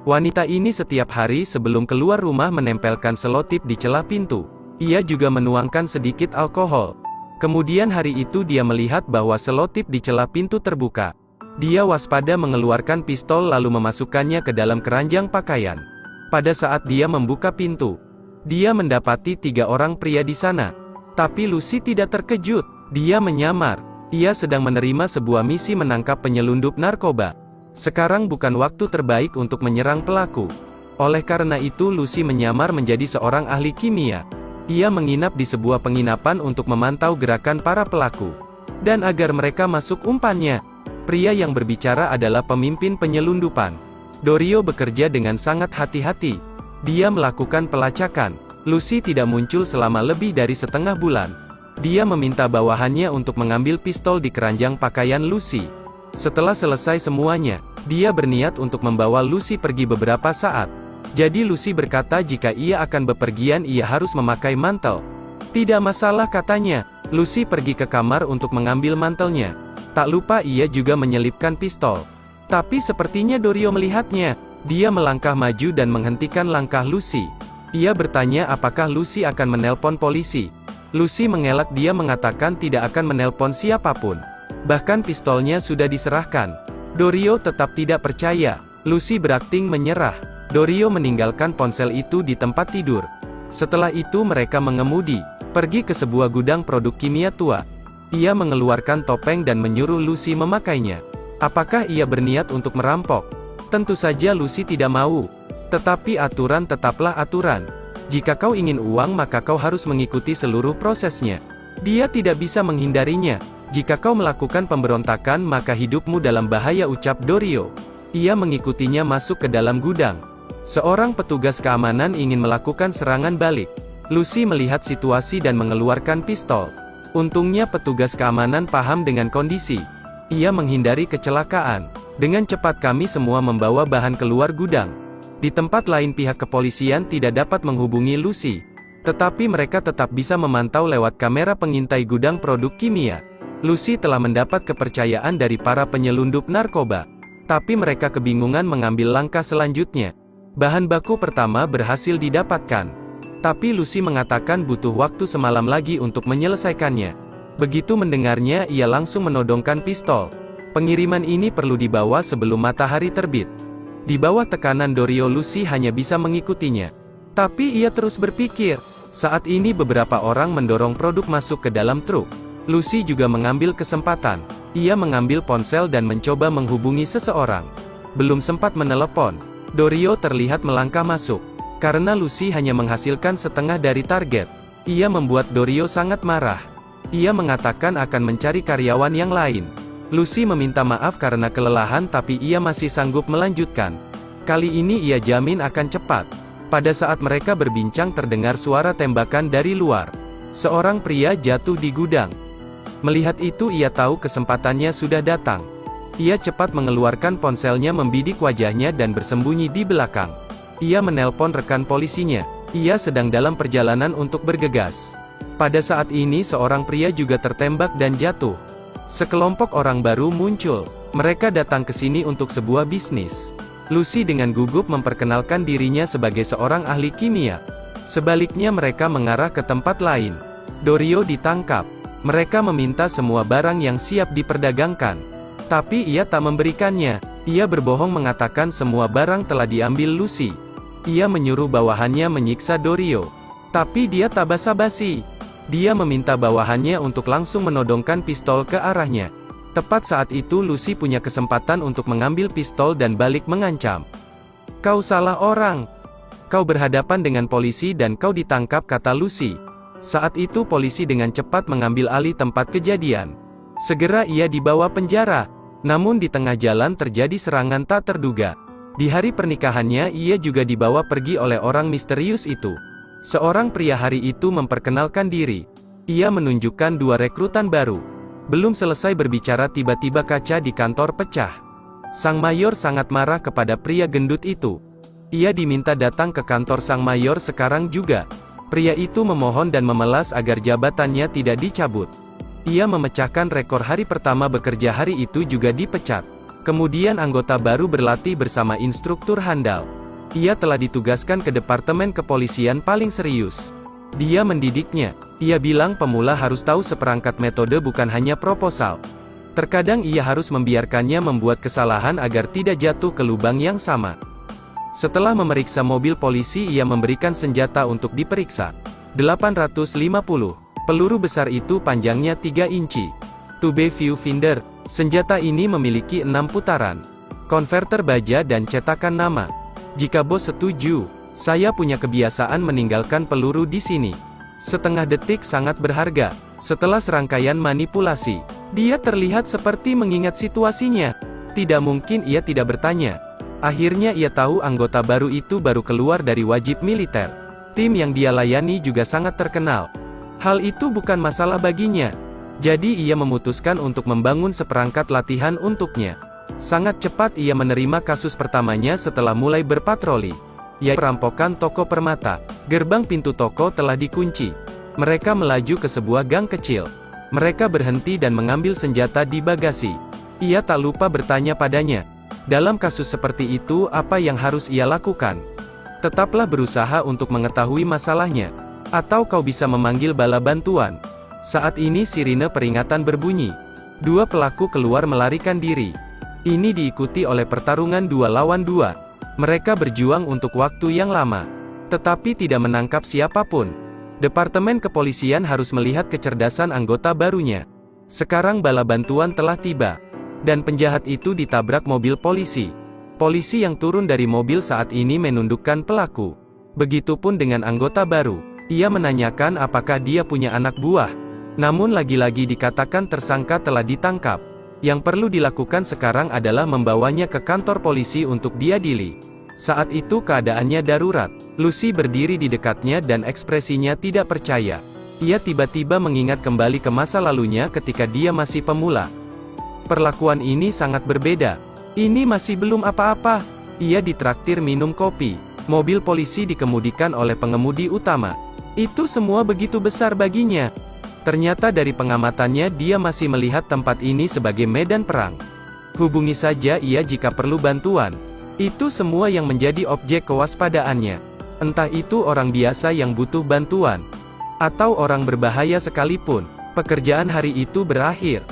Wanita ini setiap hari sebelum keluar rumah menempelkan selotip di celah pintu. Ia juga menuangkan sedikit alkohol. Kemudian hari itu dia melihat bahwa selotip di celah pintu terbuka. Dia waspada mengeluarkan pistol lalu memasukkannya ke dalam keranjang pakaian. Pada saat dia membuka pintu, dia mendapati 3 orang pria di sana. Tapi Lucy tidak terkejut. Dia menyamar. Ia sedang menerima sebuah misi menangkap penyelundup narkoba. Sekarang bukan waktu terbaik untuk menyerang pelaku. Oleh karena itu Lucy menyamar menjadi seorang ahli kimia. Ia menginap di sebuah penginapan untuk memantau gerakan para pelaku. Dan agar mereka masuk umpannya. Pria yang berbicara adalah pemimpin penyelundupan. Dorio bekerja dengan sangat hati-hati. Dia melakukan pelacakan. Lucy tidak muncul selama lebih dari setengah bulan. Dia meminta bawahannya untuk mengambil pistol di keranjang pakaian Lucy. Setelah selesai semuanya, dia berniat untuk membawa Lucy pergi beberapa saat. Jadi Lucy berkata jika ia akan bepergian ia harus memakai mantel. Tidak masalah katanya. Lucy pergi ke kamar untuk mengambil mantelnya. Tak lupa ia juga menyelipkan pistol. Tapi sepertinya Dorio melihatnya. Dia melangkah maju dan menghentikan langkah Lucy. Ia bertanya apakah Lucy akan menelpon polisi. Lucy mengelak, dia mengatakan tidak akan menelpon siapapun. Bahkan pistolnya sudah diserahkan. Dorio tetap tidak percaya. Lucy berakting menyerah. Dorio meninggalkan ponsel itu di tempat tidur. Setelah itu mereka mengemudi, pergi ke sebuah gudang produk kimia tua. Ia mengeluarkan topeng dan menyuruh Lucy memakainya. Apakah ia berniat untuk merampok? Tentu saja Lucy tidak mau. Tetapi aturan tetaplah aturan. Jika kau ingin uang maka kau harus mengikuti seluruh prosesnya. Dia tidak bisa menghindarinya. Jika kau melakukan pemberontakan maka hidupmu dalam bahaya, ucap Dorio. Ia mengikutinya masuk ke dalam gudang. Seorang petugas keamanan ingin melakukan serangan balik. Lucy melihat situasi dan mengeluarkan pistol. Untungnya petugas keamanan paham dengan kondisi. Ia menghindari kecelakaan. Dengan cepat kami semua membawa bahan keluar gudang. Di tempat lain pihak kepolisian tidak dapat menghubungi Lucy. Tetapi mereka tetap bisa memantau lewat kamera pengintai gudang produk kimia. Lucy telah mendapat kepercayaan dari para penyelundup narkoba. Tapi mereka kebingungan mengambil langkah selanjutnya. Bahan baku pertama berhasil didapatkan. Tapi Lucy mengatakan butuh waktu semalam lagi untuk menyelesaikannya. Begitu mendengarnya ia langsung menodongkan pistol. Pengiriman ini perlu dibawa sebelum matahari terbit. Di bawah tekanan Dorio Lucy hanya bisa mengikutinya. Tapi ia terus berpikir. Saat ini beberapa orang mendorong produk masuk ke dalam truk. Lucy juga mengambil kesempatan. Ia mengambil ponsel dan mencoba menghubungi seseorang. Belum sempat menelepon, Dorio terlihat melangkah masuk. Karena Lucy hanya menghasilkan setengah dari target, ia membuat Dorio sangat marah. Ia mengatakan akan mencari karyawan yang lain. Lucy meminta maaf karena kelelahan tapi ia masih sanggup melanjutkan. Kali ini ia jamin akan cepat. Pada saat mereka berbincang terdengar suara tembakan dari luar. Seorang pria jatuh di gudang. Melihat itu ia tahu kesempatannya sudah datang. Ia cepat mengeluarkan ponselnya, membidik wajahnya dan bersembunyi di belakang. Ia menelpon rekan polisinya. Ia sedang dalam perjalanan untuk bergegas. Pada saat ini seorang pria juga tertembak dan jatuh. Sekelompok orang baru muncul. Mereka datang ke sini untuk sebuah bisnis. Lucy dengan gugup memperkenalkan dirinya sebagai seorang ahli kimia. Sebaliknya mereka mengarah ke tempat lain. Dorio ditangkap. Mereka meminta semua barang yang siap diperdagangkan. Tapi ia tak memberikannya. Ia berbohong mengatakan semua barang telah diambil Lucy. Ia menyuruh bawahannya menyiksa Dorio. Tapi dia tak basa-basi. Dia meminta bawahannya untuk langsung menodongkan pistol ke arahnya. Tepat saat itu Lucy punya kesempatan untuk mengambil pistol dan balik mengancam. Kau salah orang. Kau berhadapan dengan polisi dan kau ditangkap, kata Lucy. Saat itu polisi dengan cepat mengambil alih tempat kejadian. Segera ia dibawa penjara. Namun di tengah jalan terjadi serangan tak terduga. Di hari pernikahannya ia juga dibawa pergi oleh orang misterius itu. Seorang pria hari itu memperkenalkan diri. Ia menunjukkan 2 rekrutan baru. Belum selesai berbicara tiba-tiba kaca di kantor pecah. Sang mayor sangat marah kepada pria gendut itu. Ia diminta datang ke kantor sang mayor sekarang juga. Pria itu memohon dan memelas agar jabatannya tidak dicabut. Ia memecahkan rekor hari pertama bekerja hari itu juga dipecat. Kemudian anggota baru berlatih bersama instruktur handal. Ia telah ditugaskan ke departemen kepolisian paling serius. Dia mendidiknya. Ia bilang pemula harus tahu seperangkat metode, bukan hanya proposal. Terkadang ia harus membiarkannya membuat kesalahan agar tidak jatuh ke lubang yang sama. Setelah memeriksa mobil polisi, ia memberikan senjata untuk diperiksa. 850. Peluru besar itu panjangnya 3 inci. Tube viewfinder. Senjata ini memiliki 6 putaran. Konverter baja dan cetakan nama. Jika bos setuju, saya punya kebiasaan meninggalkan peluru di sini. Setengah detik sangat berharga. Setelah serangkaian manipulasi, dia terlihat seperti mengingat situasinya. Tidak mungkin ia tidak bertanya. Akhirnya ia tahu anggota baru itu baru keluar dari wajib militer. Tim yang dia layani juga sangat terkenal. Hal itu bukan masalah baginya. Jadi ia memutuskan untuk membangun seperangkat latihan untuknya. Sangat cepat ia menerima kasus pertamanya setelah mulai berpatroli, yaitu perampokan toko permata. Gerbang pintu toko telah dikunci. Mereka melaju ke sebuah gang kecil. Mereka berhenti dan mengambil senjata di bagasi. Ia tak lupa bertanya padanya, dalam kasus seperti itu apa yang harus ia lakukan? Tetaplah berusaha untuk mengetahui masalahnya. Atau kau bisa memanggil bala bantuan. Saat ini sirine peringatan berbunyi. Dua pelaku keluar melarikan diri. Ini diikuti oleh pertarungan 2 lawan 2. Mereka berjuang untuk waktu yang lama, tetapi tidak menangkap siapapun. Departemen kepolisian harus melihat kecerdasan anggota barunya. Sekarang bala bantuan telah tiba, dan penjahat itu ditabrak mobil polisi. Polisi yang turun dari mobil saat ini menundukkan pelaku. Begitupun dengan anggota baru. Ia menanyakan apakah dia punya anak buah. Namun lagi-lagi dikatakan tersangka telah ditangkap. Yang perlu dilakukan sekarang adalah membawanya ke kantor polisi untuk diadili. Saat itu keadaannya darurat. Lucy berdiri di dekatnya dan ekspresinya tidak percaya. Ia tiba-tiba mengingat kembali ke masa lalunya ketika dia masih pemula. Perlakuan ini sangat berbeda. Ini masih belum apa-apa. Ia ditraktir minum kopi. Mobil polisi dikemudikan oleh pengemudi utama. Itu semua begitu besar baginya. Ternyata dari pengamatannya dia masih melihat tempat ini sebagai medan perang. Hubungi saja ia jika perlu bantuan. Itu semua yang menjadi objek kewaspadaannya. Entah itu orang biasa yang butuh bantuan, atau orang berbahaya sekalipun, pekerjaan hari itu berakhir.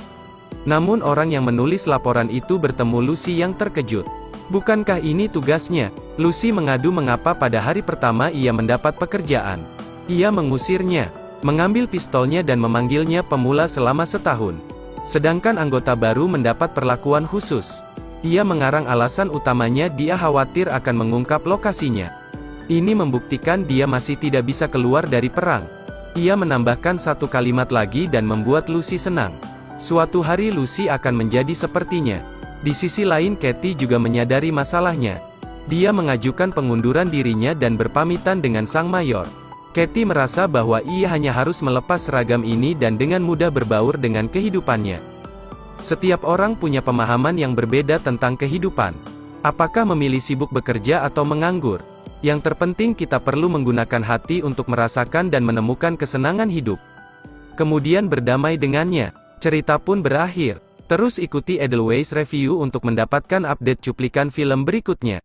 Namun orang yang menulis laporan itu bertemu Lucy yang terkejut. Bukankah ini tugasnya? Lucy mengadu mengapa pada hari pertama ia mendapat pekerjaan. Ia mengusirnya, mengambil pistolnya dan memanggilnya pemula selama setahun. Sedangkan anggota baru mendapat perlakuan khusus. Ia mengarang alasan utamanya, dia khawatir akan mengungkap lokasinya. Ini membuktikan dia masih tidak bisa keluar dari perang. Ia menambahkan satu kalimat lagi dan membuat Lucy senang. Suatu hari Lucy akan menjadi sepertinya. Di sisi lain Katie juga menyadari masalahnya. Dia mengajukan pengunduran dirinya dan berpamitan dengan sang mayor. Katie merasa bahwa ia hanya harus melepas seragam ini dan dengan mudah berbaur dengan kehidupannya. Setiap orang punya pemahaman yang berbeda tentang kehidupan. Apakah memilih sibuk bekerja atau menganggur? Yang terpenting kita perlu menggunakan hati untuk merasakan dan menemukan kesenangan hidup. Kemudian berdamai dengannya. Cerita pun berakhir. Terus ikuti Edelweiss Review untuk mendapatkan update cuplikan film berikutnya.